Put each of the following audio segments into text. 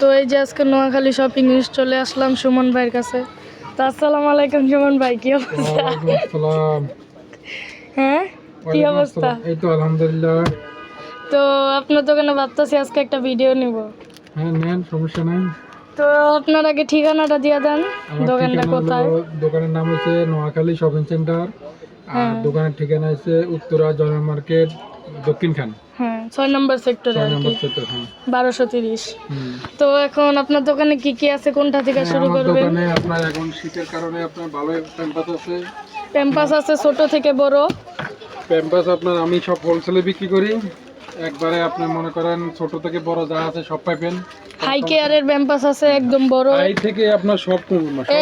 তো এই যে আজকে নোয়াখালী শপিং চলে আসলাম সুমন ভাইয়ের কাছে। তো আসসালামু আলাইকুম সুমন ভাই, কি অবস্থা? হ্যাঁ, কি অবস্থা? এই তো আলহামদুলিল্লাহ। তো আপনার দোকানে ভাবতেছি আজকে একটা ভিডিও নিব। হ্যাঁ নেন, সমস্যা নাই। তো আপনার আগে ঠিকানাটা দিয়ে দেন, দোকানটা কোথায়? দোকানের নাম হচ্ছে নোয়াখালী শপিং সেন্টার, আর দোকানের ঠিকানা হচ্ছে উত্তরা জয়ন মার্কেট, দক্ষিণখান। হ্যাঁ, 6 নম্বর সেক্টরে আর কি, 1230। তো এখন আপনার দোকানে কি কি আছে, কোনটা থেকে শুরু করবেন? দোকানে আপনার এখন শীতের কারণে আপনার ভালো প্যাম্পাস আছে। প্যাম্পাস আছে ছোট থেকে বড়। প্যাম্পাস আপনার আমি সব হোলসেলে বিক্রি করি, একবারে আপনি মনে করেন ছোট থেকে বড় যা আছে সব পাবেন। হাই কেয়ারের প্যাম্পাস আছে একদম বড়, হাই থেকে আপনার সব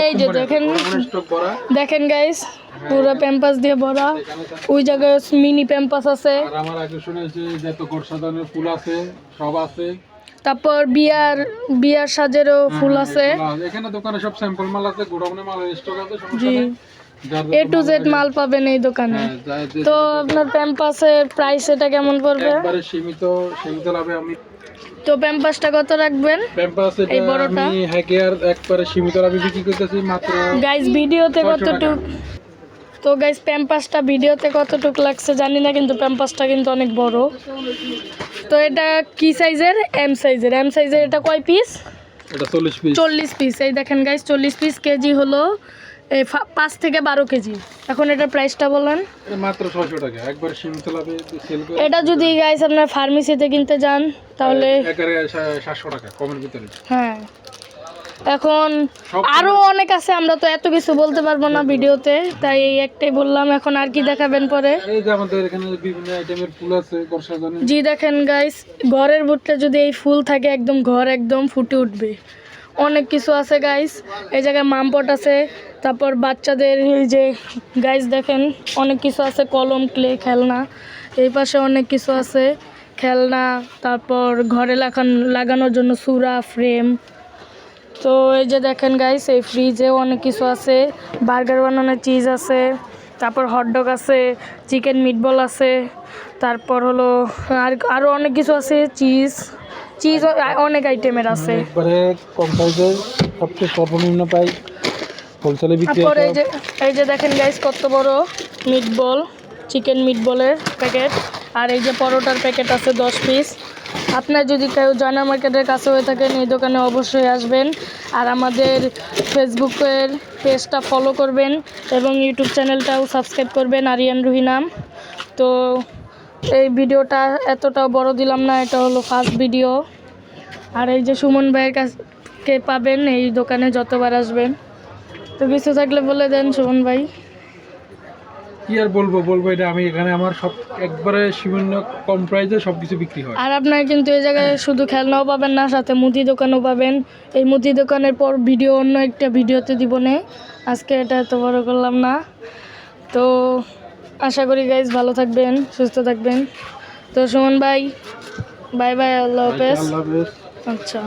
এই যে দেখেন, দেখেন গাইস, পুরো প্যাম্পাস দিয়ে ভরা। ওই জায়গায় মিনি প্যাম্পাস আছে। আর আমার আকর্ষণ হচ্ছে যত গোরসাদানের ফুল আছে সব আছে। তারপর বিয়ার সাজেরও ফুল আছে। এখানে দোকানে সব স্যাম্পল মাল আছে, গোডাউনে মালের স্টক আছে, সমস্যা নেই। A to Z মাল পাবেন এই দোকানে। তো আপনার প্যাম্পাসের প্রাইস এটা কেমন পড়বে? একবারে সীমিত লাভে আমি। তো প্যাম্পাসটা কত রাখবেন? প্যাম্পাস এই বড়টা আমি হ্যাকের একবারে সীমিত লাভে বিক্রি করতেছি মাত্র। গাইস ভিডিওতে কতটুক, তো গাইস প্যাম্পাসটা ভিডিওতে কতটুক লাগছে জানি না, কিন্তু প্যাম্পাসটা কিন্তু অনেক বড়। তো এটা কি সাইজের? এম সাইজের। এটা কয় পিস? এটা 40 পিস। 40 পিস। এই দেখেন গাইস 40 পিস, কেজি হলো 5 থেকে 12 কেজি। এখন এটার প্রাইসটা বলেন। মাত্র 600 টাকা, একবার সীমিত লাভে সেল করে। এটা যদি গাইস আপনার ফার্মেসিতে কিনতে যান তাহলে 700 টাকা কমের ভিতরে। হ্যাঁ, এখন আরো অনেক আছে, আমরা তো এত কিছু বলতে পারবো না ভিডিওতে, তাই এই একটাই বললাম। এখন আর কি দেখাবেন পরে? এই যে আমাদের এখানে বিভিন্ন আইটেমের ফুল আছে গোরসাদানের। জি দেখেন গাইস, ঘরের ভিতরে যদি এই ফুল থাকে একদম ঘর একদম ফুটে উঠবে। অনেক কিছু আছে গাইস, এই জায়গায় মামপট আছে, তারপর বাচ্চাদের এই যে গাইস দেখেন অনেক কিছু আছে, কলম, ক্লে, খেলনা। এই পাশে অনেক কিছু আছে, খেলনা, তারপর ঘরে লাগানোর জন্য সুরা, ফ্রেম। তো এই যে দেখেন গাইস, এই ফ্রিজে অনেক কিছু আছে, বার্গার বানানোর চিজ আছে, তারপর হটডগ আছে, চিকেন মিটবল আছে, তারপর হলো আরও অনেক কিছু আছে, চিজ অনেক আইটেমের আছে। একবারে কম প্রাইসে সবচেয়ে সর্বনিম্ন পাই হোলসেলে বিক্রি। তারপর এই যে দেখেন গাইস কত বড় মিটবল, চিকেন মিটবলের প্যাকেট। আর এই যে পরোটার প্যাকেট আছে 10 পিস। আপনার যদি কেউ জয়না মার্কেটের কাছে হয়ে থাকেন এই দোকানে অবশ্যই আসবেন, আর আমাদের ফেসবুকের পেজটা ফলো করবেন এবং ইউটিউব চ্যানেলটাও সাবস্ক্রাইব করবেন, আরিয়ান রুহি নাম। তো এই ভিডিওটা এতটাও বড় দিলাম না, এটা হলো ফার্স্ট ভিডিও। আর এই যে সুমন ভাইয়ের কাছে পাবেন এই দোকানে যতবার আসবেন। তো কিছু থাকলে বলে দেন সুমন ভাই। কি আর বলবো এটা আমি এখানে আমার সব একবারে সীমিত কম প্রাইসে সবকিছু বিক্রি হয়। আর আপনার কিন্তু এই জায়গায় শুধু খেলনাও পাবেন না, সাথে মুদি দোকানও পাবেন। এই মুদি দোকানের পর ভিডিও অন্য একটা ভিডিওতে দিব না, আজকে এটা এত বড় করলাম না। তো আশা করি গাইজ ভালো থাকবেন, সুস্থ থাকবেন। তো সুমন ভাই বাই বাই, আল্লাহ হাফেজ। আল্লাহ হাফেজ। আচ্ছা।